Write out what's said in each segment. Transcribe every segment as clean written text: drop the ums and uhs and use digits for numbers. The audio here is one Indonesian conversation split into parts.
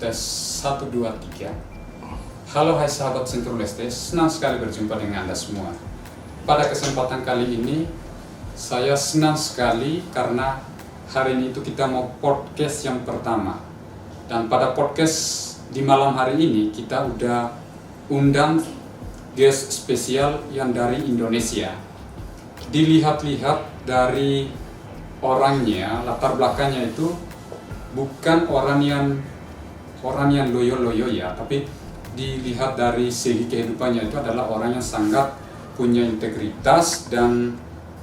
tes 1, 2, 3. Halo hai sahabat Sentul Leste, senang sekali berjumpa dengan Anda semua. Pada kesempatan kali ini, saya senang sekali karena hari ini itu kita mau podcast yang pertama. Dan pada podcast di malam hari ini kita udah undang guest spesial yang dari Indonesia. Dilihat-lihat dari orangnya, latar belakangnya itu bukan orang yang loyo-loyo ya, tapi dilihat dari segi kehidupannya itu adalah orang yang sangat punya integritas dan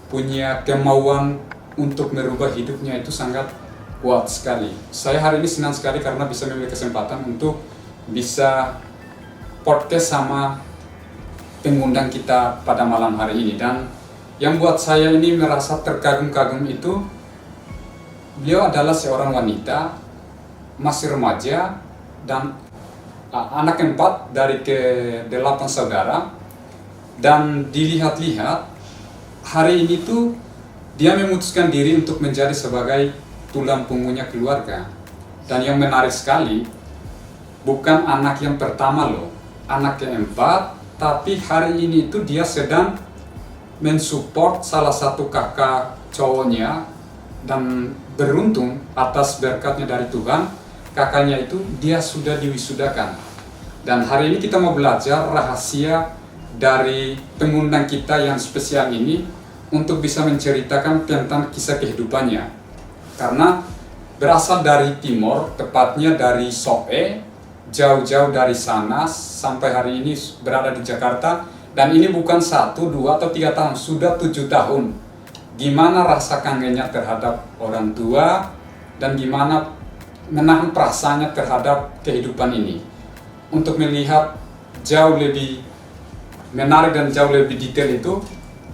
punya kemauan untuk merubah hidupnya itu sangat kuat sekali. Saya hari ini senang sekali karena bisa memiliki kesempatan untuk bisa podcast sama pengundang kita pada malam hari ini. Dan yang buat saya ini merasa terkagum-kagum itu beliau adalah seorang wanita, masih remaja, dan anak keempat dari ke-8 saudara. Dan dilihat-lihat, hari ini tuh dia memutuskan diri untuk menjadi sebagai tulang punggungnya keluarga. Dan yang menarik sekali, bukan anak yang pertama loh, anak keempat, tapi hari ini tuh dia sedang mensupport salah satu kakak cowoknya, dan beruntung atas berkatnya dari Tuhan, kakaknya itu dia sudah diwisudakan. Dan hari ini kita mau belajar rahasia dari pengundang kita yang spesial ini untuk bisa menceritakan tentang kisah kehidupannya. Karena berasal dari timur, tepatnya dari Soe, jauh-jauh dari sana sampai hari ini berada di Jakarta. Dan ini bukan 1, 2, atau 3 tahun, sudah 7 tahun. Gimana rasa kangennya terhadap orang tua dan gimana menahan perasaannya terhadap kehidupan ini. Untuk melihat jauh lebih menarik dan jauh lebih detail itu,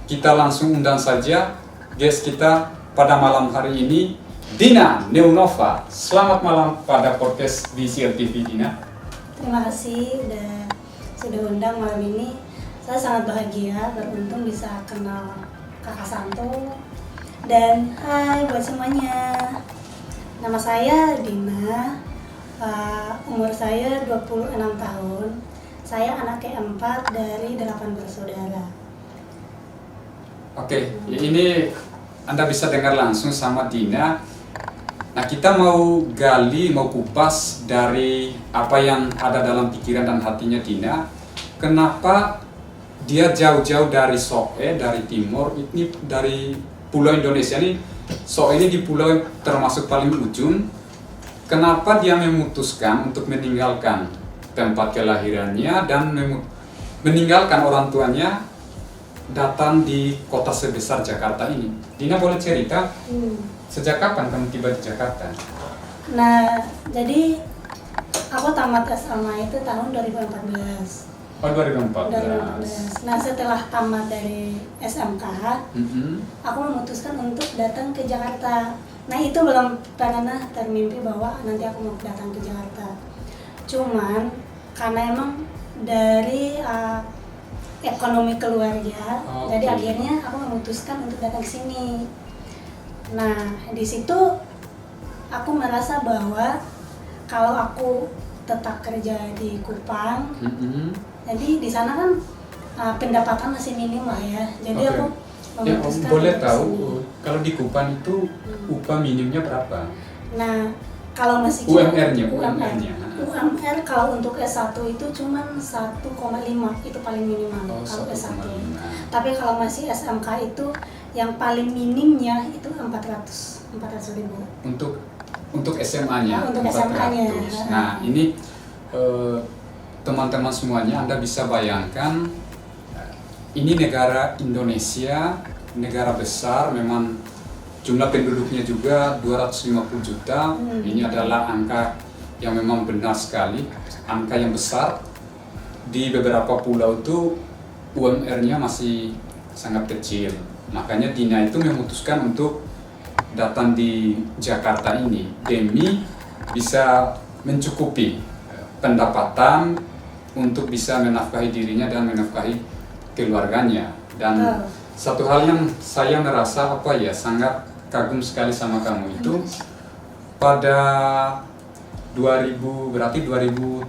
kita langsung undang saja guest kita pada malam hari ini, Dina Neunova. Selamat malam pada podcast di CLTV, Dina. Terima kasih sudah undang malam ini. Saya sangat bahagia, beruntung bisa kenal Kakak Santo. Dan hai buat semuanya. Nama saya Dina, umur saya 26 tahun. Saya anak keempat dari 8 bersaudara. Oke, ini Anda bisa dengar langsung sama Dina. Nah, kita mau gali, mau kupas dari apa yang ada dalam pikiran dan hatinya Dina. Kenapa dia jauh-jauh dari Soe, dari timur, ini dari pulau Indonesia ini. Soe ini di pulau termasuk paling ujung. Kenapa dia memutuskan untuk meninggalkan tempat kelahirannya dan meninggalkan orang tuanya, datang di kota sebesar Jakarta ini? Dina boleh cerita sejak kapan kamu tiba di Jakarta? Nah, jadi aku tamat SMA itu tahun 2014. Oh, 2014. Nah, setelah tamat dari SMK, aku memutuskan untuk datang ke Jakarta. Nah, itu belum pernah termimpi bahwa nanti aku mau datang ke Jakarta. Cuman karena emang dari ekonomi keluarga, jadi akhirnya aku memutuskan untuk datang ke sini. Nah, di situ aku merasa bahwa kalau aku tetap kerja di Kupang, jadi di sana kan pendapatan masih minim lah ya. Jadi aku memutuskan. Boleh tahu kalau di Kupang itu upah minimnya berapa? Nah, kalau masih UMR-nya. UMR kalau untuk S1 itu cuma 1,5, itu paling minimal kalau S1. Tapi kalau masih SMK itu yang paling minimnya itu 400 ribu. Untuk SMA-nya. Untuk SMA-nya. Nah, ini teman-teman semuanya, Anda bisa bayangkan, ini negara Indonesia, negara besar, memang jumlah penduduknya juga 250 juta. Ini adalah angka yang memang benar sekali, angka yang besar. Di beberapa pulau itu UMR-nya masih sangat kecil. Makanya Dina itu memutuskan untuk datang di Jakarta ini demi bisa mencukupi pendapatan untuk bisa menafkahi dirinya dan menafkahi keluarganya. Dan satu hal yang saya merasa sangat kagum sekali sama kamu itu, pada berarti 2015.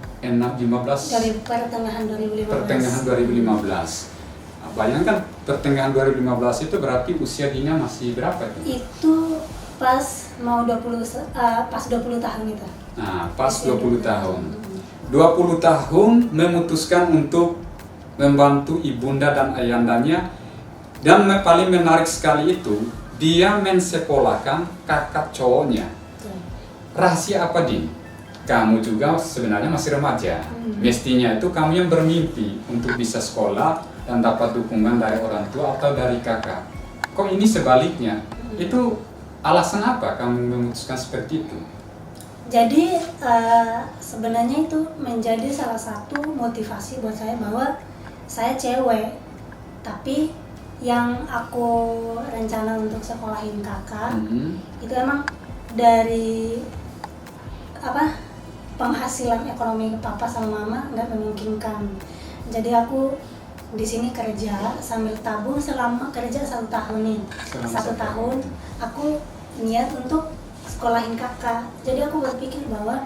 Dari pertengahan 2015. Pertengahan 2015. Nah, bayangkan pertengahan 2015 itu berarti usia Dina masih berapa itu? Itu pas mau 20 tahun itu. Nah, pas 20 tahun. 20 tahun memutuskan untuk membantu ibunda dan ayandanya, dan paling menarik sekali itu dia mensekolahkan kakak cowoknya. Rahasia apa, Din? Kamu juga sebenarnya masih remaja. Mestinya itu kamu yang bermimpi untuk bisa sekolah dan dapat dukungan dari orang tua atau dari kakak. Kok ini sebaliknya? Itu alasan apa kamu memutuskan seperti itu? Jadi sebenarnya itu menjadi salah satu motivasi buat saya bahwa saya cewek, tapi yang aku rencana untuk sekolahin kakak itu emang dari penghasilan ekonomi papa sama mama nggak memungkinkan. Jadi aku di sini kerja sambil tabung selama kerja 1 tahun nih. 1 tahun aku niat untuk sekolahin kakak. Jadi aku berpikir bahwa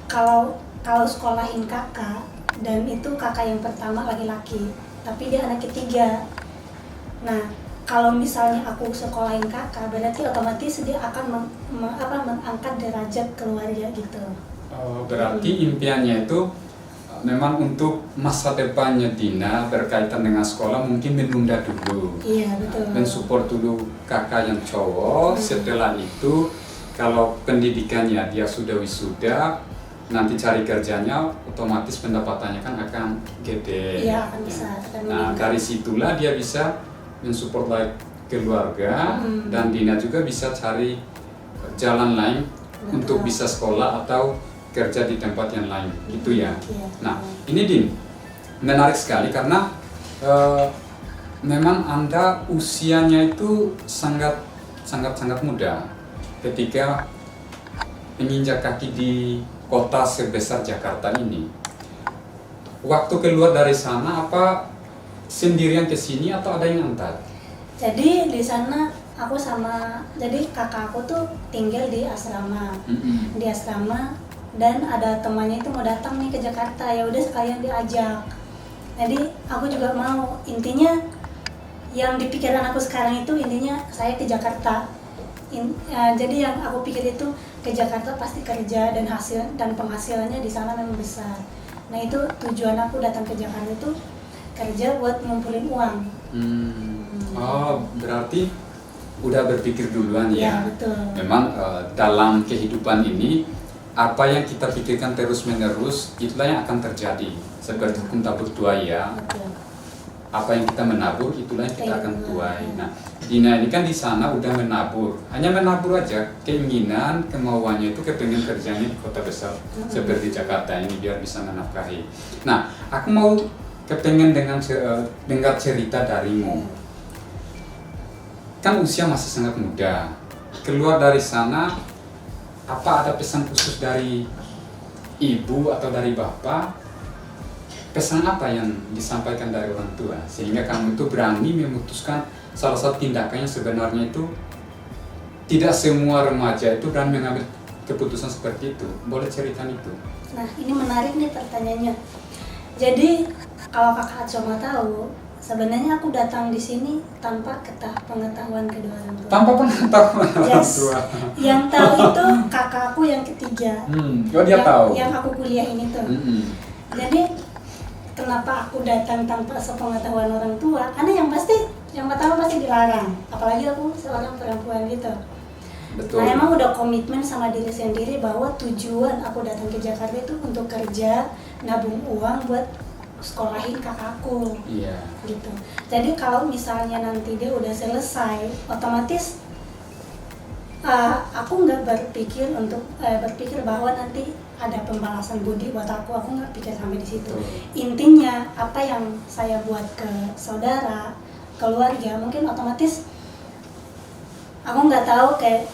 kalau sekolahin kakak, dan itu kakak yang pertama laki-laki, tapi dia anak ketiga. Nah, kalau misalnya aku sekolahin kakak, berarti otomatis dia akan mengangkat derajat keluarga gitu. Berarti impiannya itu memang untuk masa depannya Dina berkaitan dengan sekolah mungkin menunda dulu. Iya, betul. Mensupport dulu kakak yang cowok. Setelah itu kalau pendidikannya dia sudah wisuda, nanti cari kerjanya otomatis pendapatannya kan akan gede. Iya, akan besar. Nah, dari situlah dia bisa mensupport like keluarga, dan Dina juga bisa cari jalan lain untuk bisa sekolah atau kerja di tempat yang lain, gitu ya. Nah, ini Din, menarik sekali karena memang Anda usianya itu sangat muda ketika menginjak kaki di kota sebesar Jakarta ini. Waktu keluar dari sana apa sendirian ke sini atau ada yang antar? Jadi di sana jadi kakak aku tuh tinggal di asrama. Di asrama, dan ada temannya itu mau datang nih ke Jakarta, ya udah sekalian diajak. Jadi aku juga mau, intinya yang di pikiran aku sekarang itu intinya saya ke Jakarta. Jadi yang aku pikir itu ke Jakarta pasti kerja dan penghasilannya di sana memang besar. Nah, itu tujuan aku datang ke Jakarta itu kerja buat ngumpulin uang. Oh, berarti udah berpikir duluan ya? Ya, betul. Memang dalam kehidupan ini apa yang kita pikirkan terus-menerus itulah yang akan terjadi. Seperti hukum tabur tuai ya. Betul. Apa yang kita menabur itulah yang kita akan tuai. Nah, Dina ini kan di sana udah menabur, hanya menabur aja keinginan, kemauannya itu kepengen kerjanya di kota besar seperti Jakarta ini biar bisa menafkahi. Nah, aku mau kepengen dengar cerita darimu. Kan usia masih sangat muda, keluar dari sana, apa ada pesan khusus dari ibu atau dari bapak? Pesan apa yang disampaikan dari orang tua sehingga kamu itu berani memutuskan salah satu tindakan yang sebenarnya itu tidak semua remaja itu berani mengambil keputusan seperti itu? Boleh ceritakan itu? Nah, ini menarik nih pertanyaannya. Jadi kalau kakak Acoma tahu, sebenarnya aku datang di sini tanpa pengetahuan kedua orang tua. Tanpa pengetahuan orang tua. Yang tahu itu kakak aku yang ketiga. Oh, dia tahu. Yang aku kuliah ini tuh. Jadi kenapa aku datang tanpa sepengetahuan orang tua? Karena yang pertama pasti dilarang. Apalagi aku seorang perempuan gitu. Betul. Nah, emang udah komitmen sama diri sendiri bahwa tujuan aku datang ke Jakarta itu untuk kerja, nabung uang buat sekolahin kakakku. Iya. Gitu. Jadi kalau misalnya nanti dia udah selesai, otomatis aku nggak berpikir bahwa nanti ada pembalasan budi buat aku nggak pikir sampai di situ. Intinya apa yang saya buat ke saudara, keluarga, mungkin otomatis aku nggak tahu kayak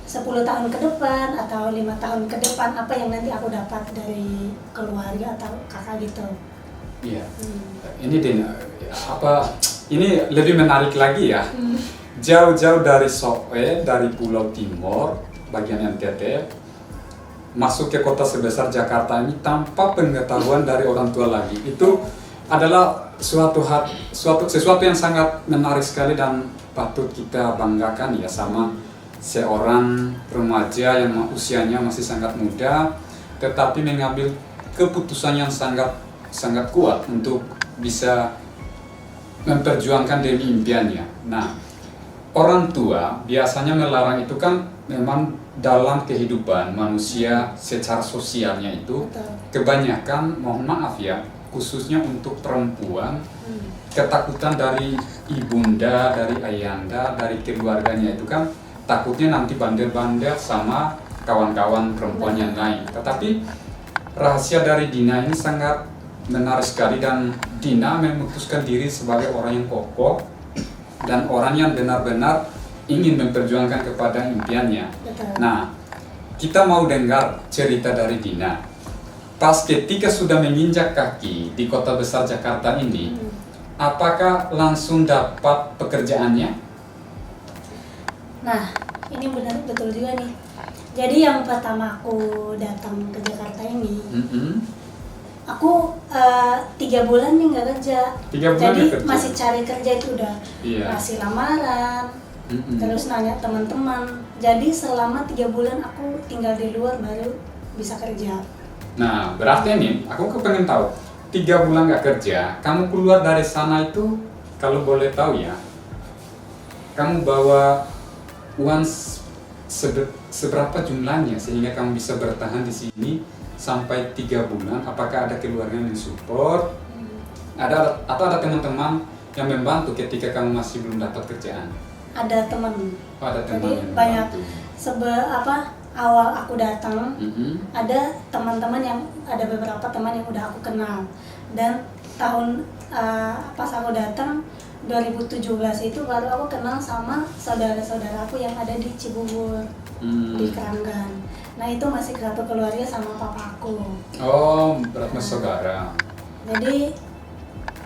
10 tahun ke depan atau 5 tahun ke depan apa yang nanti aku dapat dari keluarga atau kakak gitu. Iya. Ini ini lebih menarik lagi ya. Jauh-jauh dari Soe, dari Pulau Timur, bagian NTT, masuk ke kota sebesar Jakarta ini tanpa pengetahuan dari orang tua lagi. Itu adalah sesuatu yang sangat menarik sekali dan patut kita banggakan ya, sama seorang remaja yang usianya masih sangat muda tetapi mengambil keputusan yang sangat kuat untuk bisa memperjuangkan demi impiannya. Nah, orang tua biasanya melarang itu kan memang dalam kehidupan manusia secara sosialnya itu kebanyakan, mohon maaf ya, khususnya untuk perempuan, ketakutan dari ibunda, dari ayanda, dari keluarganya itu kan takutnya nanti bandel-bandel sama kawan-kawan perempuan yang lain. Tetapi rahasia dari Dina ini sangat menarik sekali, dan Dina memutuskan diri sebagai orang yang kokoh dan orang yang benar-benar ingin memperjuangkan kepada impiannya. Nah, kita mau dengar cerita dari Dina. Pas ketika sudah menginjak kaki di kota besar Jakarta ini, apakah langsung dapat pekerjaannya? Nah, ini betul juga nih. Jadi yang pertama aku datang ke Jakarta ini, aku 3 bulan nih nggak kerja. 3 bulan jadi kerja. Masih cari kerja itu udah, Iya. masih lamaran, terus nanya teman-teman. Jadi selama 3 bulan aku tinggal di luar baru bisa kerja. Nah, berarti ini aku pengen tahu, 3 bulan nggak kerja, kamu keluar dari sana itu, kalau boleh tahu ya, kamu bawa uang seberapa jumlahnya sehingga kamu bisa bertahan di sini sampai 3 bulan? Apakah ada keluarga yang support? Atau ada teman-teman yang membantu ketika kamu masih belum dapat kerjaan? Ada teman. Oh, ada teman Jadi yang banyak membantu. awal aku datang, ada teman-teman yang ada beberapa teman yang udah aku kenal, dan tahun pas aku datang 2017 itu baru aku kenal sama saudara-saudara aku yang ada di Cibubur, di Keranggan. Nah itu masih satu keluarga sama papaku. Oh, berarti saudara.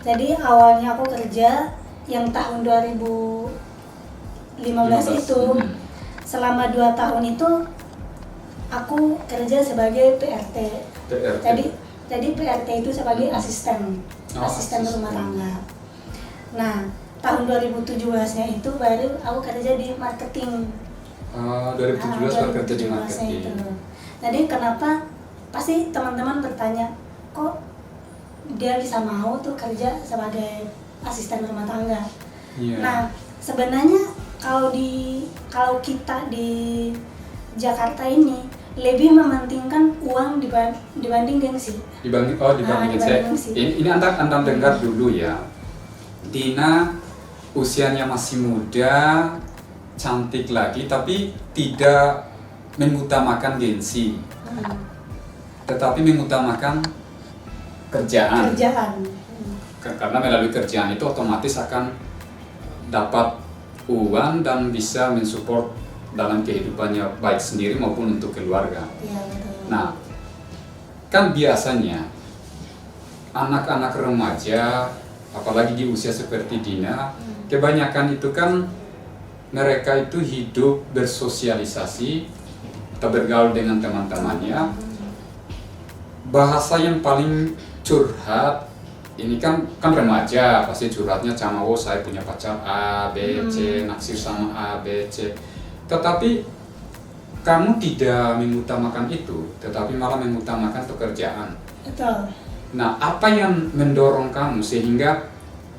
Jadi awalnya aku kerja yang tahun 2015 itu, selama 2 tahun itu aku kerja sebagai PRT. Jadi PRT itu sebagai asisten rumah tangga. Nah, tahun 2017-nya itu baru aku kerja di marketing. 2017 kerja di marketing. Itu. Jadi kenapa pasti teman-teman bertanya, kok dia bisa mau tuh kerja sebagai asisten rumah tangga? Yeah. Nah, sebenarnya kalau kita di Jakarta ini lebih mementingkan uang dibanding gengsi. Dibanding gengsi. Ini anda dengar dulu ya. Dina usianya masih muda, cantik lagi, tapi tidak mengutamakan gengsi, tetapi mengutamakan kerjaan. Karena melalui kerjaan itu otomatis akan dapat uang dan bisa mensupport dalam kehidupannya baik sendiri maupun untuk keluarga. Ya, betul. Nah, kan biasanya anak-anak remaja, apalagi di usia seperti Dina, kebanyakan itu kan mereka itu hidup bersosialisasi atau bergaul dengan teman-temannya. Bahasa yang paling curhat ini kan remaja, pasti curhatnya sama, oh saya punya pacar A, B, C, naksir sama A, B, C. Tetapi kamu tidak mengutamakan itu, tetapi malah mengutamakan pekerjaan. Betul. Nah, apa yang mendorong kamu sehingga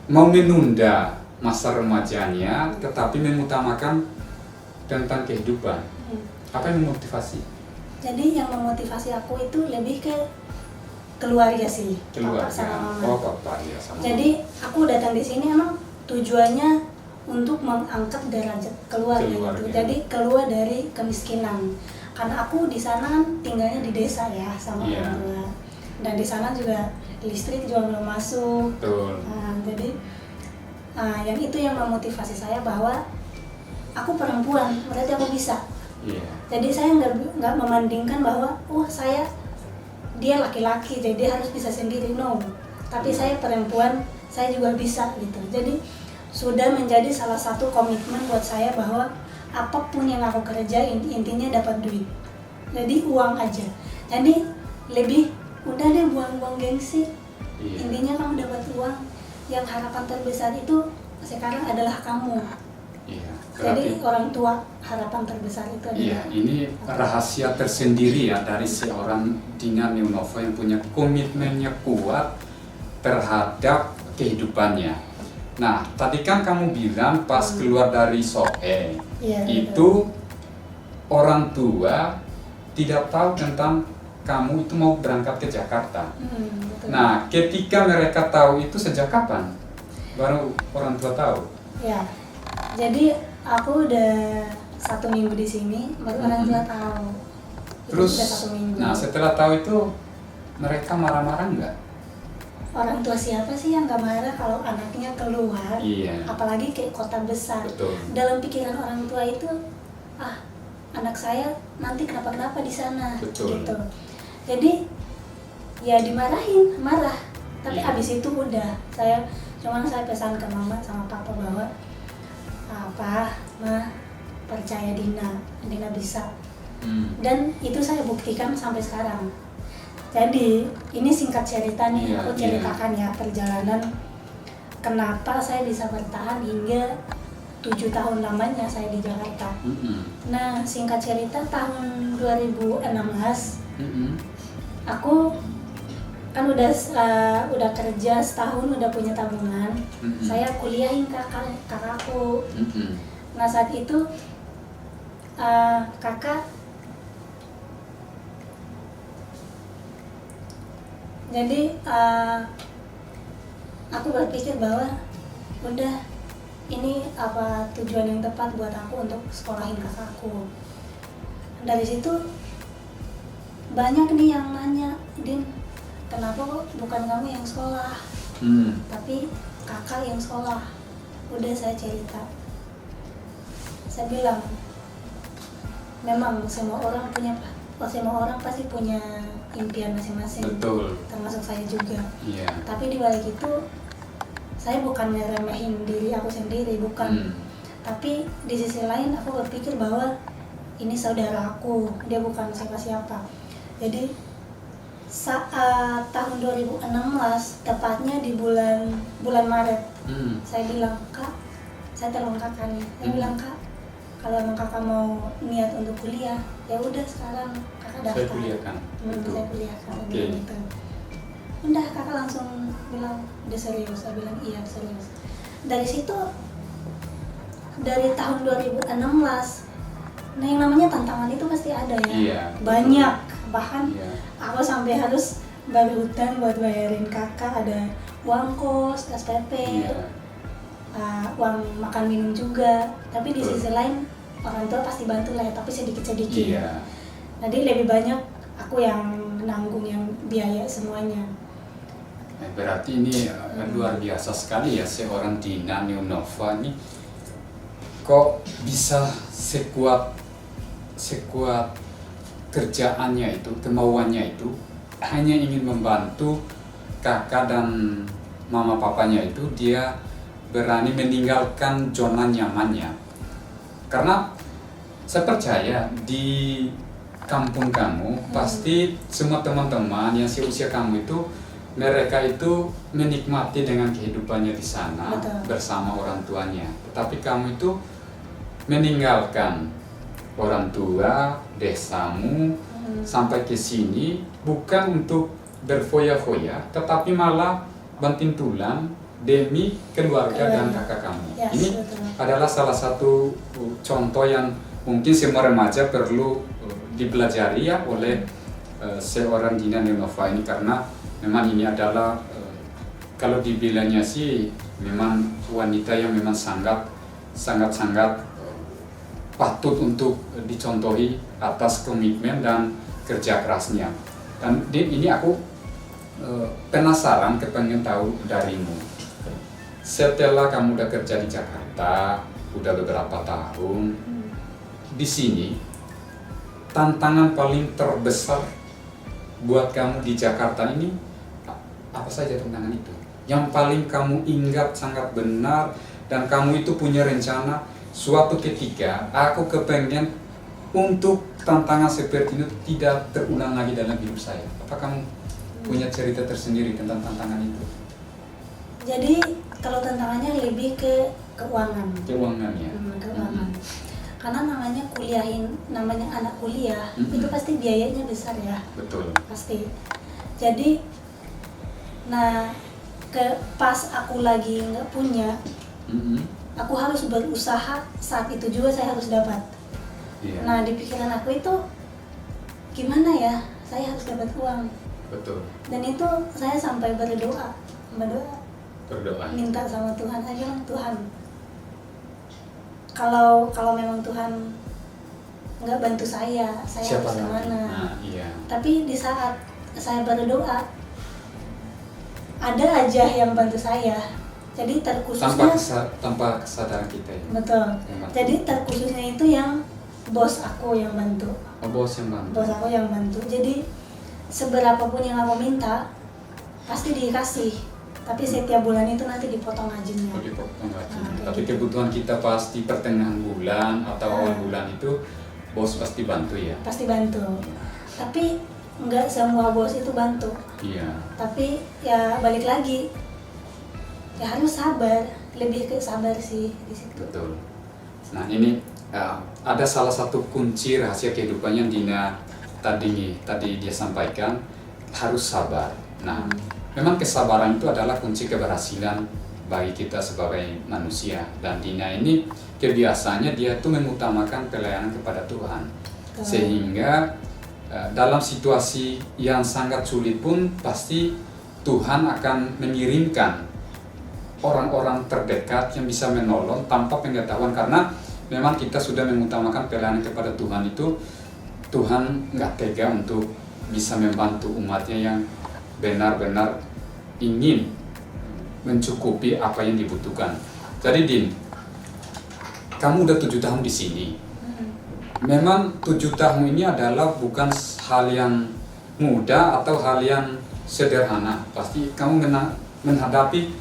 mau menunda masa remajanya, tetapi mengutamakan tentang kehidupan? Apa yang memotivasi? Jadi yang memotivasi aku itu lebih ke keluarga sih. Keluarga. Papa sama mama. Oh, papa ya sama. Jadi aku datang di sini emang tujuannya untuk mengangkat derajat keluarga gitu. Jadi keluar dari kemiskinan. Karena aku di sana kan tinggalnya di desa ya sama orang tua. Dan di sana juga listrik juga belum masuk. Betul. Jadi yang itu yang memotivasi saya bahwa aku perempuan, berarti aku bisa. Yeah. Jadi saya nggak memandingkan bahwa dia laki-laki jadi harus bisa sendiri, no. Tapi saya perempuan, saya juga bisa gitu. Jadi sudah menjadi salah satu komitmen buat saya bahwa apapun yang aku kerjain intinya dapat duit. jadi uang aja. Jadi lebih udah deh buang-buang gengsi. Intinya kamu dapat uang, yang harapan terbesar itu sekarang adalah kamu. Jadi orang tua harapan terbesar itu adalah. Ini rahasia tersendiri ya dari seorang Dina Neunova yang punya komitmennya kuat terhadap kehidupannya. Nah, tadi kan kamu bilang pas keluar dari Soe, itu orang tua tidak tahu tentang kamu itu mau berangkat ke Jakarta. Nah, ketika mereka tahu itu sejak kapan? Baru orang tua tahu? Ya, jadi aku udah 1 minggu di sini, baru orang tua tahu. Terus, udah 1 minggu. Nah setelah tahu itu mereka marah-marah nggak? Orang tua siapa sih yang nggak marah kalau anaknya keluar? Apalagi kayak kota besar. Betul. Dalam pikiran orang tua itu, anak saya nanti kenapa-kenapa di sana. Betul. Gitu. Jadi ya dimarahin, marah. Tapi abis itu udah, saya pesan ke mama sama papa bahwa Ma, percaya Dina bisa. Dan itu saya buktikan sampai sekarang. Jadi ini singkat cerita nih, aku ceritakan ya perjalanan kenapa saya bisa bertahan hingga 7 tahun lamanya saya di Jakarta. Nah, singkat cerita tahun 2016 aku kan udah kerja setahun, udah punya tabungan. Saya kuliahin kakakku. Nah, saat itu kakak jadi aku berpikir bahwa udah ini apa tujuan yang tepat buat aku untuk sekolahin kakakku. Dari situ banyak nih yang nanya, Din, kenapa kok bukan kamu yang sekolah, tapi kakak yang sekolah? Udah saya cerita, saya bilang memang semua orang pasti punya impian masing-masing. Betul. Termasuk saya juga. Tapi di balik itu saya bukan ngeremehin diri aku sendiri, bukan. Tapi di sisi lain aku berpikir bahwa ini saudara aku, dia bukan siapa-siapa. Jadi saat tahun 2016, tepatnya di bulan Maret, saya bilang, Kak, saya telepon kakak nih. Saya bilang, Kak, kalau emang kakak mau niat untuk kuliah, ya udah sekarang kakak daftar. Saya kuliahkan. Saya kuliahkan. Gitu. Udah, kakak langsung bilang, udah serius. Saya bilang, iya serius. Dari situ, dari tahun 2016, nah yang namanya tantangan itu pasti ada ya. Banyak. Bahkan aku sampai harus bagi hutang buat bayarin kakak, ada uang kos, SPP, uang makan minum juga. Tapi di sisi lain orang tua pasti bantu lah ya, tapi sedikit-sedikit. Jadi lebih banyak aku yang nanggung yang biaya semuanya. Berarti ini luar biasa sekali ya seorang Dina Neunova ini kok bisa sekuat kerjaannya itu, kemauannya itu hanya ingin membantu kakak dan mama papanya itu, dia berani meninggalkan zona nyamannya. Karena saya percaya di kampung kamu pasti semua teman-teman yang seusia kamu itu, mereka itu menikmati dengan kehidupannya di sana. Betul. Bersama orang tuanya. Tetapi kamu itu meninggalkan orang tua, desamu, sampai ke sini bukan untuk berfoya-foya, tetapi malah banting tulang demi keluarga dan kakak kamu. Ini adalah salah satu contoh yang mungkin semua remaja perlu dipelajari ya oleh seorang Dina Neunova ini, karena memang ini adalah kalau dibilangnya sih memang wanita yang memang sangat patut untuk dicontohi atas komitmen dan kerja kerasnya. Dan ini aku penasaran, kepengen tahu darimu. Setelah kamu udah kerja di Jakarta, udah beberapa tahun, di sini tantangan paling terbesar buat kamu di Jakarta ini apa saja tantangan itu? Yang paling kamu ingat sangat benar dan kamu itu punya rencana, suatu ketika aku kepengen untuk tantangan seperti itu tidak terulang lagi dalam hidup saya? Apa kamu punya cerita tersendiri tentang tantangan itu? Jadi kalau tantangannya lebih ke keuangan. Keuangan ya. Keuangan. Karena namanya anak kuliah itu pasti biayanya besar ya. Betul. Pasti. Jadi, pas aku lagi nggak punya, aku harus berusaha. Saat itu juga saya harus dapat. Iya. Nah, di pikiran aku itu gimana ya? Saya harus dapat uang. Betul. Dan itu saya sampai berdoa, minta sama Tuhan. Saya bilang, Tuhan, kalau memang Tuhan nggak bantu saya Siapa harus kemana? Nah, iya. Tapi di saat saya berdoa, ada aja yang bantu saya. Jadi terkhususnya tanpa kesadaran kita ya. betul. Jadi terkhususnya itu yang bos aku yang bantu. Bos yang bantu. Bos aku yang bantu. Jadi seberapapun yang aku minta pasti dikasih. Tapi setiap bulan itu nanti dipotong gajinya. Dipotong gajinya. Nah, Tapi gitu. kebutuhan kita pasti pertengahan bulan atau awal bulan itu bos pasti bantu ya. Pasti bantu. Tapi nggak semua bos itu bantu. Iya. Tapi ya balik lagi, ya harus sabar. Lebih ke sabar sih di situ. Betul. Nah ini ada salah satu kunci rahasia kehidupan yang Dina tadi dia sampaikan, harus sabar. Nah, memang kesabaran itu adalah kunci keberhasilan bagi kita sebagai manusia. Dan Dina ini kebiasaannya dia tuh mengutamakan pelayanan kepada Tuhan. Sehingga dalam situasi yang sangat sulit pun pasti Tuhan akan mengirimkan orang-orang terdekat yang bisa menolong tanpa pengetahuan. Karena memang kita sudah mengutamakan pelayanan kepada Tuhan itu, Tuhan nggak tega untuk bisa membantu umatnya yang benar-benar ingin mencukupi apa yang dibutuhkan. Jadi Din, kamu udah 7 tahun di sini. Memang 7 tahun ini adalah bukan hal yang mudah atau hal yang sederhana. Pasti kamu menghadapi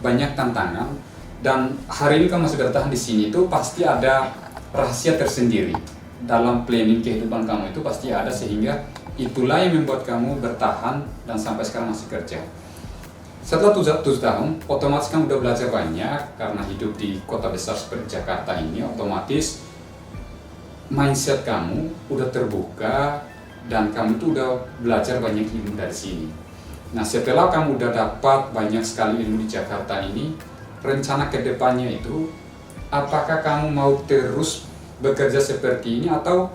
banyak tantangan, dan hari ini kamu masih bertahan di sini itu pasti ada rahasia tersendiri dalam planning kehidupan kamu itu pasti ada, sehingga itulah yang membuat kamu bertahan dan sampai sekarang masih kerja. Setelah 7 tahun, otomatis kamu udah belajar banyak karena hidup di kota besar seperti Jakarta ini, otomatis mindset kamu udah terbuka dan kamu tuh udah belajar banyak ilmu dari sini. Nah, setelah kamu udah dapat banyak sekali ilmu di Jakarta ini, rencana kedepannya itu, apakah kamu mau terus bekerja seperti ini atau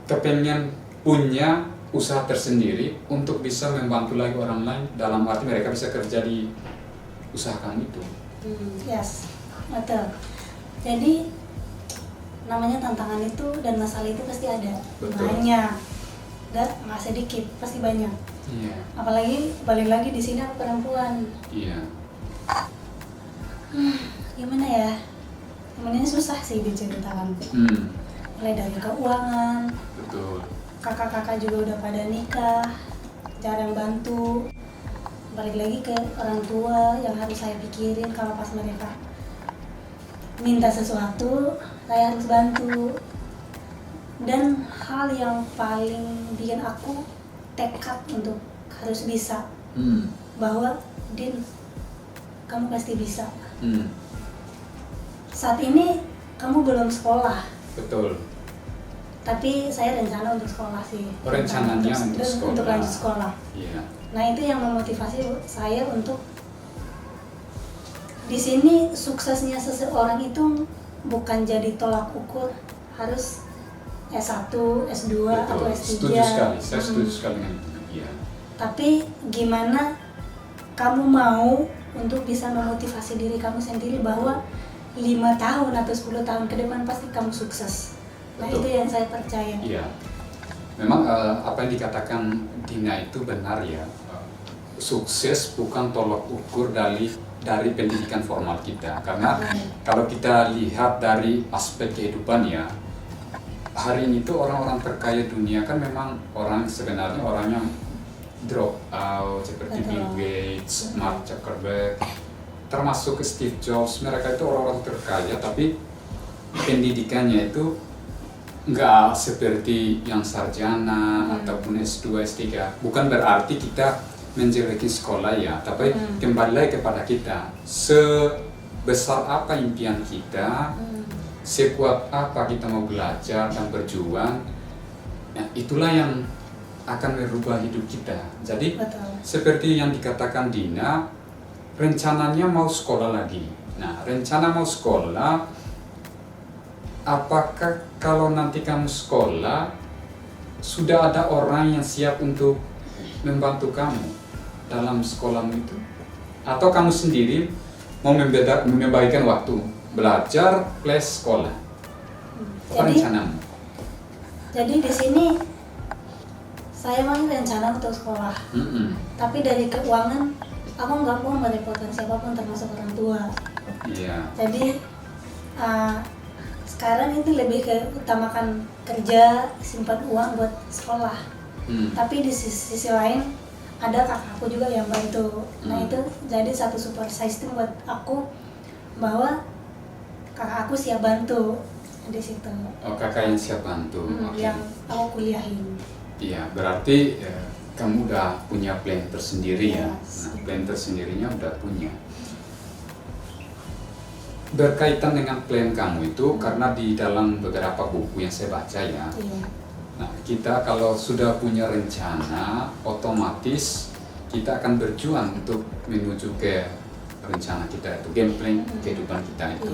kepengen punya usaha tersendiri untuk bisa membantu lagi orang lain, dalam arti mereka bisa kerja di usaha kamu itu? Yes, betul. Jadi namanya tantangan itu dan masalah itu pasti ada. Betul. Banyak, nggak sedikit, pasti banyak. Iya. Apalagi balik lagi di sini aku perempuan. Iya. Gimana ya? Ini susah sih diceritakan. Mulai dari keuangan. Betul. Kakak-kakak juga udah pada nikah, jarang bantu. Balik lagi ke orang tua yang harus saya pikirin kalau pas mereka minta sesuatu, saya harus bantu. Dan hal yang paling bikin aku tekad untuk harus bisa, bahwa Din, kamu pasti bisa. Saat ini kamu belum sekolah. Betul. Tapi saya rencana untuk sekolah sih. Rencananya untuk sekolah. Untuk lanjut sekolah. Iya. Nah, itu yang memotivasi saya untuk di sini suksesnya seseorang itu bukan jadi tolak ukur harus S1, S2 atau S3. Setuju sekali. Saya setuju sekali dengan itu. Iya. Tapi gimana kamu mau untuk bisa memotivasi diri kamu sendiri bahwa 5 tahun atau 10 tahun ke depan pasti kamu sukses. Nah, Betul. itu yang saya percaya. Iya. Memang apa yang dikatakan Dina itu benar ya. Sukses bukan tolak ukur dari pendidikan formal kita. Karena kalau kita lihat dari aspek kehidupan ya, hari ini tuh orang-orang terkaya dunia kan memang sebenarnya orang yang drop out seperti Bill Gates, Mark Zuckerberg, termasuk Steve Jobs. Mereka itu orang-orang terkaya tapi pendidikannya itu nggak seperti yang sarjana ataupun S2, S3. Bukan berarti kita menjeleki sekolah ya, tapi kembali lagi kepada kita. Sebesar apa impian kita, sekuat apa kita mau belajar dan berjuang, ya, itulah yang akan merubah hidup kita. Jadi Betul. seperti yang dikatakan Dina, rencananya mau sekolah lagi. Nah, rencana mau sekolah, apakah kalau nanti kamu sekolah sudah ada orang yang siap untuk membantu kamu dalam sekolahmu itu? Atau kamu sendiri mau membagikan waktu belajar plus sekolah? Apa rencanamu? Jadi di sini saya mau rencana untuk sekolah, tapi dari keuangan aku nggak mau merepotkan siapapun termasuk orang tua. Iya. Jadi sekarang itu lebih ke utamakan kerja, simpan uang buat sekolah. Tapi di sisi lain ada kakakku juga yang bantu. Nah itu jadi satu support system buat aku bahwa kakak aku siap bantu di situ. Oh, kakak yang siap bantu. Yang aku kuliahin. Iya, berarti kamu udah punya plan tersendiri ya. Yes. Nah, plan tersendirinya udah punya. Berkaitan dengan plan kamu itu, karena di dalam beberapa buku yang saya baca ya, nah kita kalau sudah punya rencana, otomatis kita akan berjuang untuk menuju ke rencana kita itu, game plan kehidupan kita itu.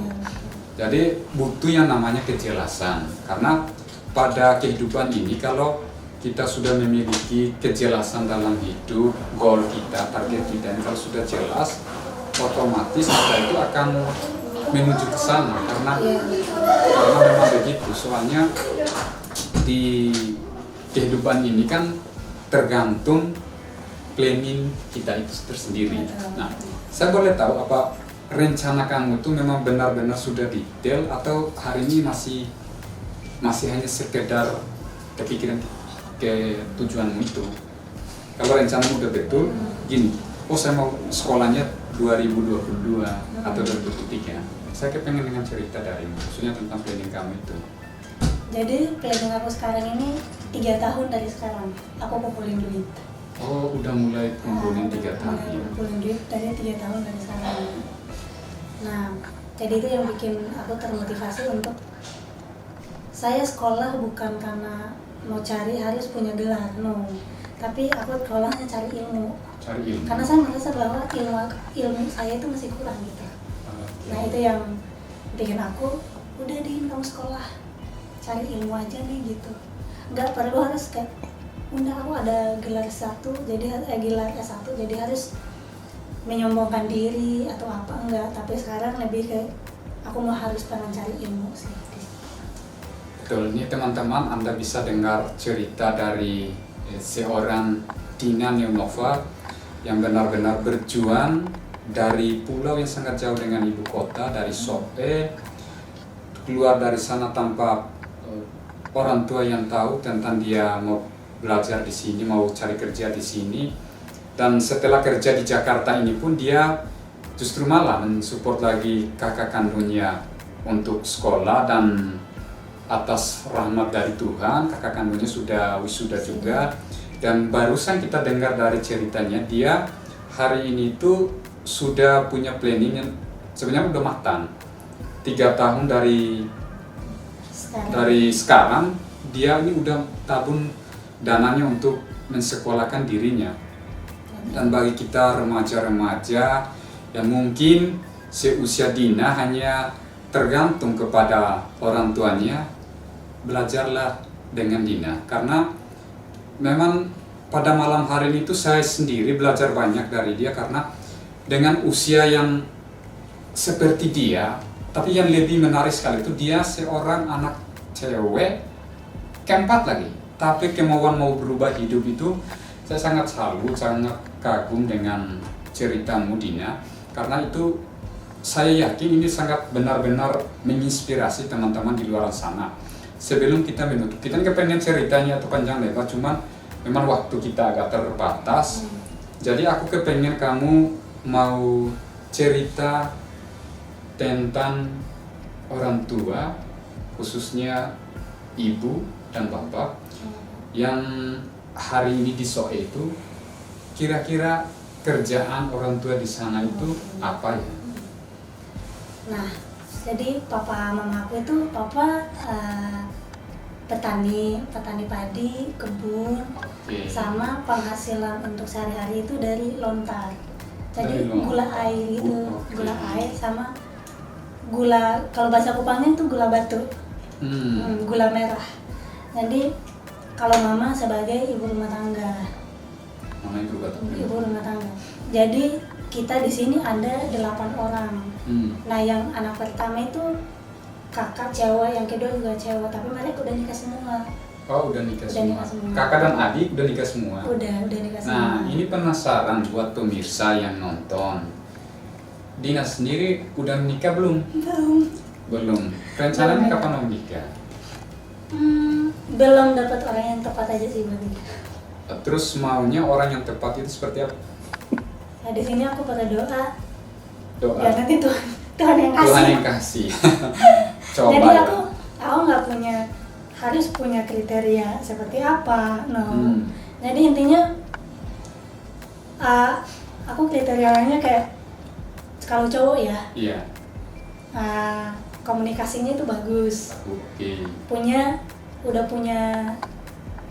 Jadi butuh yang namanya kejelasan, karena pada kehidupan ini kalau kita sudah memiliki kejelasan dalam hidup, goal kita, target kita, kalau sudah jelas, otomatis kita itu akan menuju ke sana, karena memang begitu. Soalnya di kehidupan ini kan tergantung planning kita itu tersendiri. Nah, saya boleh tahu apa rencana kamu itu memang benar-benar sudah detail atau hari ini masih hanya sekedar kepikiran ke tujuanmu itu? Kalau rencanamu udah betul, gini, oh saya mau sekolahnya 2022 atau 2023. Saya kepengen dengan cerita dari maksudnya tentang planning kamu itu. Jadi planning aku sekarang ini 3 tahun dari sekarang aku kumpulin duit. Oh, udah mulai kumpulin 3 tahun ya? Kumpulin duit dari 3 tahun dari sekarang. Nah, jadi itu yang bikin aku termotivasi untuk saya sekolah bukan karena mau cari harus punya gelar, no. Tapi aku sekolahnya cari ilmu. Cari ilmu. Karena saya merasa bahwa ilmu saya itu masih kurang gitu. Nah itu yang bikin aku, udah deh kamu sekolah, cari ilmu aja nih gitu. Nggak perlu harus kayak, udah aku ada gelar S1, jadi gelar S1, jadi harus menyombongkan diri atau apa, enggak. Tapi sekarang lebih kayak, aku mau harus pengen cari ilmu sih. Betul, ini teman-teman Anda bisa dengar cerita dari seorang Dina Neonova yang benar-benar berjuang dari pulau yang sangat jauh dengan ibu kota, dari Sope, keluar dari sana tanpa orang tua yang tahu tentang dia mau belajar di sini, mau cari kerja di sini. Dan setelah kerja di Jakarta ini pun dia justru malah mensupport lagi kakak kandungnya untuk sekolah, dan atas rahmat dari Tuhan kakak kandungnya sudah wisuda juga. Dan barusan kita dengar dari ceritanya, dia hari ini tuh sudah punya planning yang sebenarnya udah matang. 3 tahun dari sekarang dia ini udah tabung dananya untuk mensekolahkan dirinya. Dan bagi kita remaja-remaja yang mungkin seusia Dina hanya tergantung kepada orang tuanya, belajarlah dengan Dina, karena memang pada malam hari itu saya sendiri belajar banyak dari dia, karena dengan usia yang seperti dia, tapi yang lebih menarik sekali itu dia seorang anak cewek keempat lagi, tapi kemauan mau berubah hidup itu saya sangat salut, sangat kagum dengan ceritamu Dina, karena itu saya yakin ini sangat benar-benar menginspirasi teman-teman di luar sana. Sebelum kita menutup, kita kepengen ceritanya atau panjang lebar, cuman memang waktu kita agak terbatas. Jadi aku kepengen kamu mau cerita tentang orang tua, khususnya ibu dan bapak yang hari ini di Soe itu, kira-kira kerjaan orang tua di sana itu apa ya? Nah, jadi papa mama aku itu papa petani padi, kebun, Oke. sama penghasilan untuk sehari-hari itu dari lontar. Dari Jadi lontar. gula air gitu, Oke. gula air sama gula, kalau bahasa Kupangnya itu gula batu, gula merah. Jadi kalau mama sebagai ibu rumah tangga. Mana itu batu? Ibu rumah tangga. Jadi kita di sini ada 8 orang. Nah, yang anak pertama itu kakak cewek, yang kedua juga cewek, tapi mereka udah nikah semua. Oh, udah nikah Udah semua. nikah semua. Kakak dan adik udah nikah semua. Udah nikah semua. Nah, ini penasaran buat pemirsa yang nonton. Dina sendiri udah nikah belum? Belum. Rencananya Belum. kapan mau nikah? Belum dapat orang yang tepat aja sih berarti. Terus maunya orang yang tepat itu seperti apa? Nah, di sini aku pakai doa. Doa. Ya nanti Tuhan yang kasih. Tuhan yang kasih. Coba Jadi ya. aku nggak harus punya kriteria seperti apa, no. Jadi intinya aku kriterianya kayak kalau cowok ya, Iya. komunikasinya itu bagus, Oke. udah punya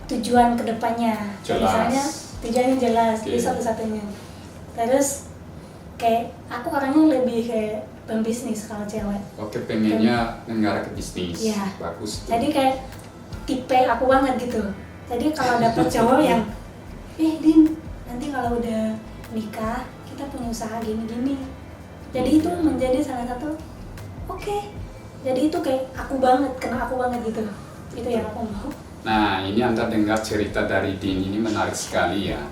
tujuan kedepannya, Jelas. misalnya tujuannya jelas, Oke. itu satu-satunya. Terus kayak aku orangnya lebih kayak pembisnis kalau cewek. Oke, pengennya mengarah ke bisnis. Iya. Bagus. Jadi kayak tipe aku banget gitu. Jadi kalau dapet cowok yang Din, nanti kalau udah nikah kita punya usaha gini-gini. Jadi itu menjadi salah satu oke. Jadi itu kayak aku banget, kena aku banget gitu. Itu yang aku mau. Nah, ini Anda dengar cerita dari Din, ini menarik sekali ya.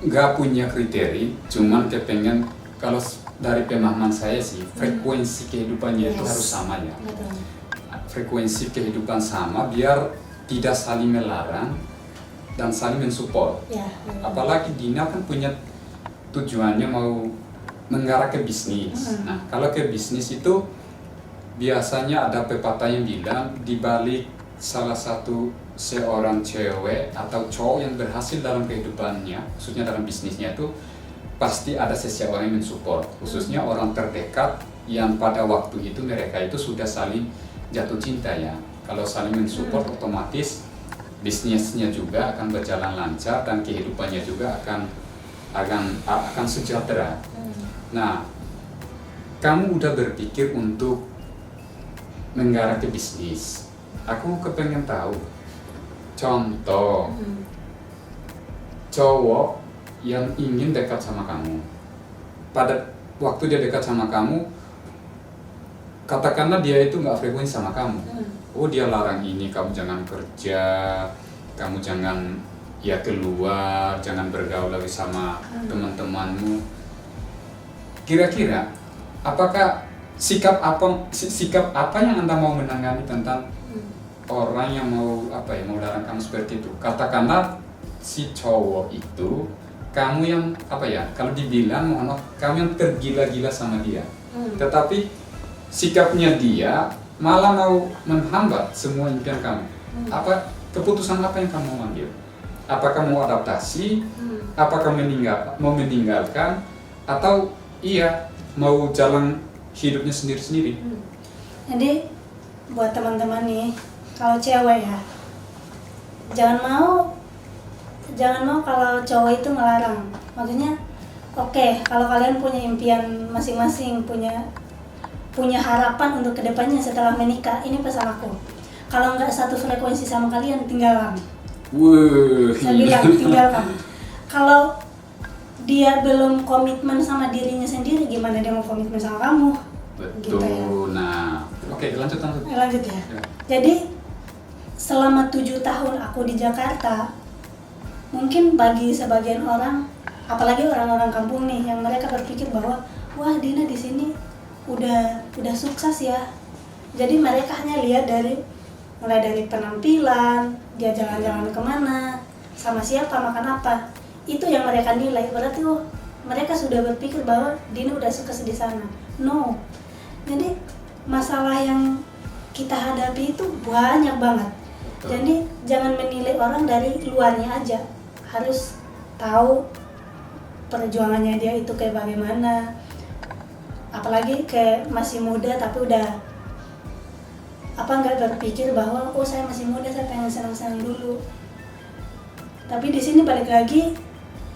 Nggak punya kriteria, cuman kepengen, kalau dari pemahaman saya sih, frekuensi kehidupannya itu Yes. harus sama ya. Betul. Frekuensi kehidupan sama biar tidak saling melarang dan saling mensupport. Ya. Betul. Apalagi Dina kan punya tujuannya mau mengarah ke bisnis. Nah, kalau ke bisnis itu biasanya ada pepatah yang bilang di balik salah satu seorang cewek atau cowok yang berhasil dalam kehidupannya, khususnya dalam bisnisnya itu pasti ada seseorang yang mensupport, khususnya orang terdekat yang pada waktu itu mereka itu sudah saling jatuh cinta ya. Kalau saling mensupport otomatis bisnisnya juga akan berjalan lancar dan kehidupannya juga akan sejahtera. Nah, kamu udah berpikir untuk mengarah ke bisnis. Aku kepengen tahu contoh cowok yang ingin dekat sama kamu. Pada waktu dia dekat sama kamu, katakanlah dia itu nggak frekuensi sama kamu. Oh, dia larang ini, kamu jangan kerja, kamu jangan ya keluar, jangan bergaul lagi sama teman-temanmu. Kira-kira apakah sikap apa yang Anda mau menangani tentang orang yang mau larang kamu seperti itu? Katakanlah si cowok itu kamu yang kalau dibilang mohon maaf, kamu yang tergila-gila sama dia. Tetapi sikapnya dia malah mau menghambat semua impian kamu. Keputusan apa yang kamu mau ambil? Apakah mau adaptasi? Apakah mau meninggalkan? Atau mau jalan hidupnya sendiri-sendiri? Jadi buat teman-teman nih, kalau cewek ya, jangan mau kalau cowok itu melarang. Maksudnya oke, kalau kalian punya impian masing-masing, punya harapan untuk kedepannya setelah menikah, ini pesan aku. Kalau nggak satu frekuensi sama kalian, tinggalkan. Saya bilang tinggalkan. Kalau dia belum komitmen sama dirinya sendiri, gimana dia mau komitmen sama kamu? Betul. Gitu ya. Nah, oke, lanjut. Lanjut ya. Jadi selama 7 tahun aku di Jakarta, mungkin bagi sebagian orang, apalagi orang-orang kampung nih, yang mereka berpikir bahwa wah Dina di sini udah sukses ya. Jadi mereka hanya lihat mulai dari penampilan, dia jalan-jalan kemana, sama siapa, makan apa. Itu yang mereka nilai. Berarti mereka sudah berpikir bahwa Dina udah sukses di sana. No. Jadi masalah yang kita hadapi itu banyak banget. Betul. Jadi jangan menilai orang dari luarnya aja, harus tahu perjuangannya dia itu kayak bagaimana. Apalagi kayak masih muda tapi udah nggak berpikir bahwa oh saya masih muda, saya pengen senang-senang dulu. Tapi di sini balik lagi,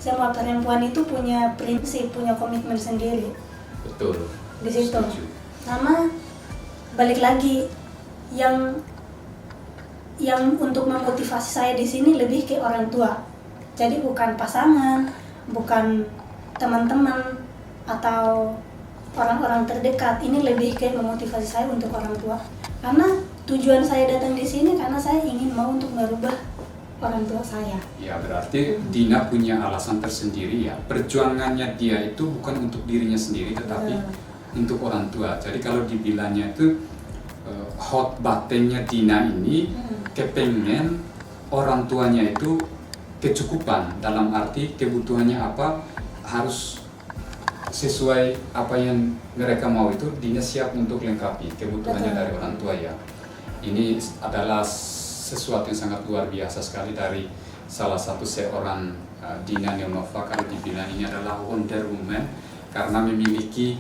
semua perempuan itu punya prinsip, punya komitmen sendiri. Betul. Di situ. Setuju. Sama balik lagi yang untuk memotivasi saya di sini lebih ke orang tua. Jadi bukan pasangan, bukan teman-teman atau orang-orang terdekat. Ini lebih ke memotivasi saya untuk orang tua. Karena tujuan saya datang di sini karena saya ingin mau untuk merubah orang tua saya. Ya, berarti Dina punya alasan tersendiri ya. Perjuangannya dia itu bukan untuk dirinya sendiri tetapi untuk orang tua. Jadi kalau dibilangnya itu hot buttonnya Dina ini kepengen orang tuanya itu kecukupan, dalam arti kebutuhannya apa harus sesuai apa yang mereka mau, itu Dina siap untuk lengkapi kebutuhannya dari orang tua ya. Ini adalah sesuatu yang sangat luar biasa sekali dari salah satu seorang Dina Neonova. Kalau dibilang ini adalah Wonder Woman karena memiliki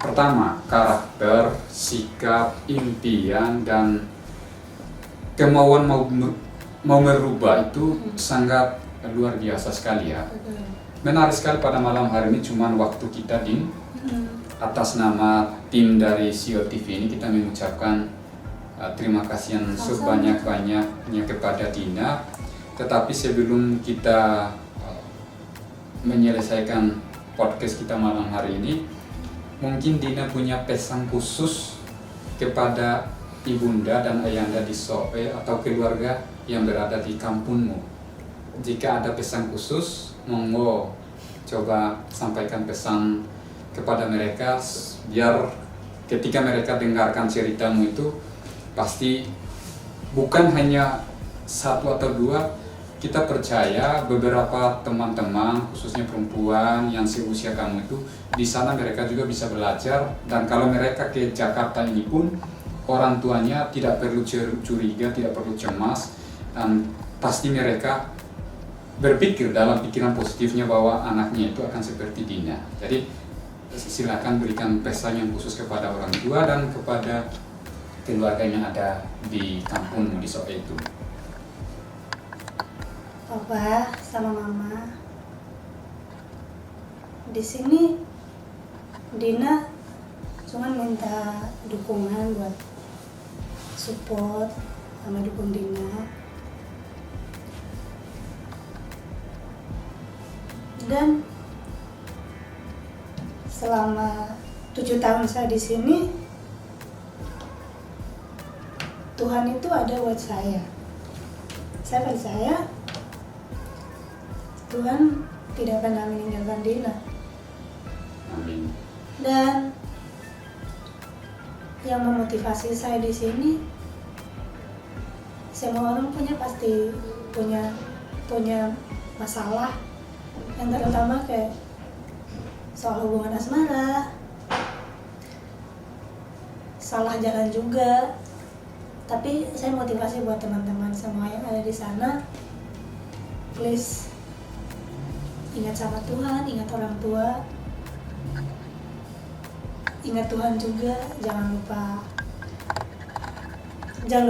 pertama karakter, sikap, impian dan kemauan mau merubah itu sangat luar biasa sekali ya. Menarik sekali pada malam hari ini, cuman waktu kita Din, atas nama tim dari CEO TV ini kita mengucapkan terima kasih yang sebanyak-banyaknya kepada Dina. Tetapi sebelum kita menyelesaikan podcast kita malam hari ini, mungkin Dina punya pesan khusus kepada ibunda dan ayahanda di Soe atau keluarga yang berada di kampungmu. Jika ada pesan khusus, monggo coba sampaikan pesan kepada mereka biar ketika mereka dengarkan ceritamu itu pasti bukan hanya satu atau dua, kita percaya beberapa teman-teman khususnya perempuan yang seusia kamu itu di sana mereka juga bisa belajar, dan kalau mereka ke Jakarta ini pun orang tuanya tidak perlu curiga, tidak perlu cemas, dan pasti mereka berpikir dalam pikiran positifnya bahwa anaknya itu akan seperti Dina. Jadi silakan berikan pesan yang khusus kepada orang tua dan kepada keluarga yang ada di kampung di Soe itu. Papa sama Mama, di sini Dina cuma minta dukungan buat support sama dukung Dina. Dan selama 7 tahun saya di sini, Tuhan itu ada buat saya. Saya percaya Tuhan tidak pernah meninggalkan Dina. Amin. Dan yang memotivasi saya di sini, semua orang pasti punya masalah, yang terutama kayak soal hubungan asmara, salah jalan juga. Tapi saya motivasi buat teman-teman semua yang ada di sana, please ingat sama Tuhan, ingat orang tua, ingat Tuhan juga, jangan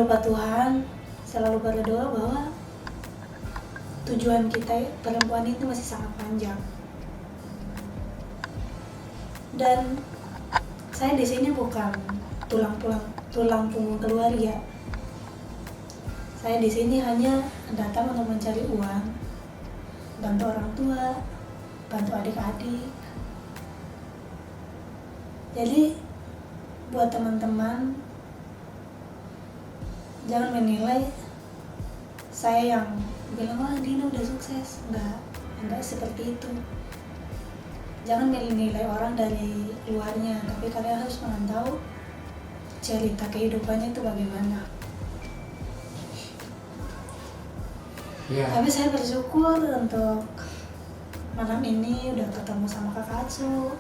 lupa Tuhan, selalu berdoa bahwa tujuan kita perempuan itu masih sangat panjang. Dan saya di sini bukan tulang punggung keluarga. Saya di sini hanya datang untuk mencari uang, bantu orang tua, bantu adik-adik. Jadi buat teman-teman, jangan menilai saya yang bilang wah Dina udah sukses. Enggak seperti itu. Jangan menilai orang dari luarnya, tapi kalian harus memantau cerita kehidupannya itu bagaimana. Tapi saya bersyukur untuk malam ini udah ketemu sama Kakak Atsu.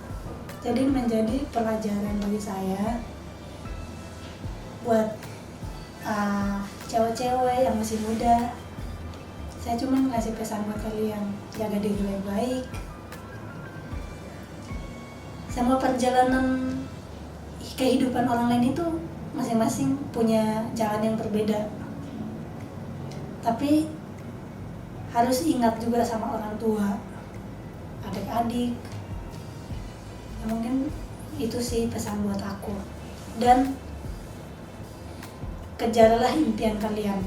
Jadi menjadi pelajaran bagi saya buat cewek-cewek yang masih muda. Saya cuma ngasih pesan buat kalian, jaga diri baik-baik. Sama perjalanan kehidupan orang lain itu masing-masing punya jalan yang berbeda. Tapi harus ingat juga sama orang tua, adik-adik. Ya, mungkin itu sih pesan buat aku. Dan kejarlah impian kalian.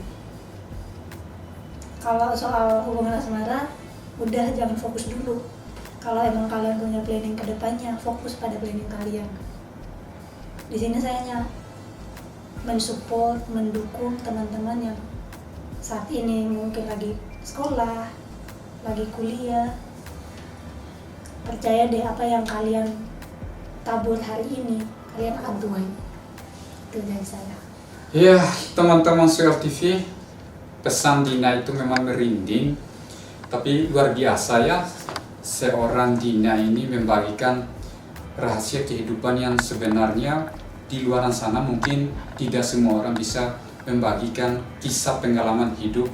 Kalau soal hubungan asmara, udah jangan fokus dulu. Kalau emang kalian punya planning ke depannya, fokus pada planning kalian. Di sini saya mensupport, mendukung teman-teman yang saat ini mungkin lagi sekolah, lagi kuliah. Percaya deh, apa yang kalian tabur hari ini, kalian akan tuai. Itu dari saya. Ya, teman-teman Suel TV, pesan Dina itu memang merinding, tapi luar biasa ya, seorang Dina ini membagikan rahasia kehidupan yang sebenarnya di luar sana mungkin tidak semua orang bisa membagikan kisah pengalaman hidup,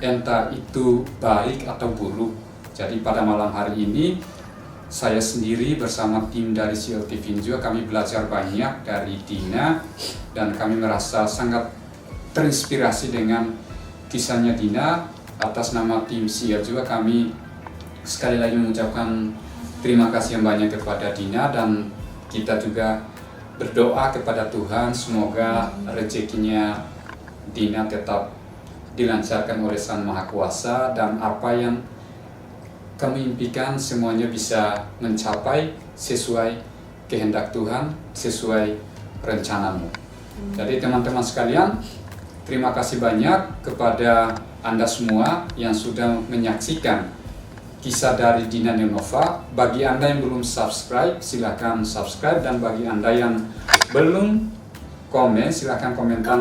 entah itu baik atau buruk. Jadi pada malam hari ini, saya sendiri bersama tim dari Suel TV juga kami belajar banyak dari Dina, dan kami merasa sangat terinspirasi dengan kisahnya Dina. Atas nama tim Suel juga kami sekali lagi mengucapkan terima kasih yang banyak kepada Dina, dan kita juga berdoa kepada Tuhan semoga rezekinya Dina tetap dilancarkan oleh Sang Maha Kuasa, dan apa yang kami impikan semuanya bisa mencapai sesuai kehendak Tuhan, sesuai rencanamu. Jadi teman-teman sekalian, terima kasih banyak kepada Anda semua yang sudah menyaksikan kisah dari Dina Nenova. Bagi Anda yang belum subscribe, silakan subscribe, dan bagi Anda yang belum komen, silakan komentar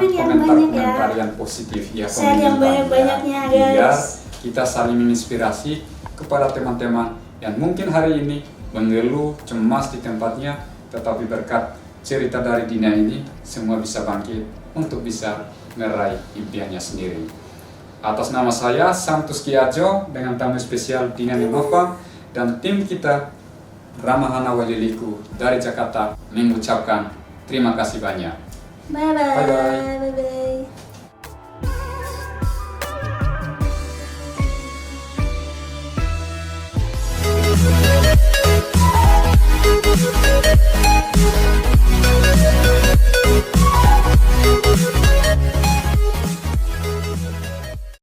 yang positif ya, share yang banyak-banyaknya guys. Biar kita saling menginspirasi kepada teman-teman yang mungkin hari ini mengeluh, cemas di tempatnya, tetapi berkat cerita dari Dina ini semua bisa bangkit untuk bisa meraih impiannya sendiri. Atas nama saya Santus Kiajo dengan tamu spesial Dina Nenova dan tim kita Ramahana Waliliku dari Jakarta mengucapkan terima kasih banyak. Bye bye. Bye bye. Bye bye.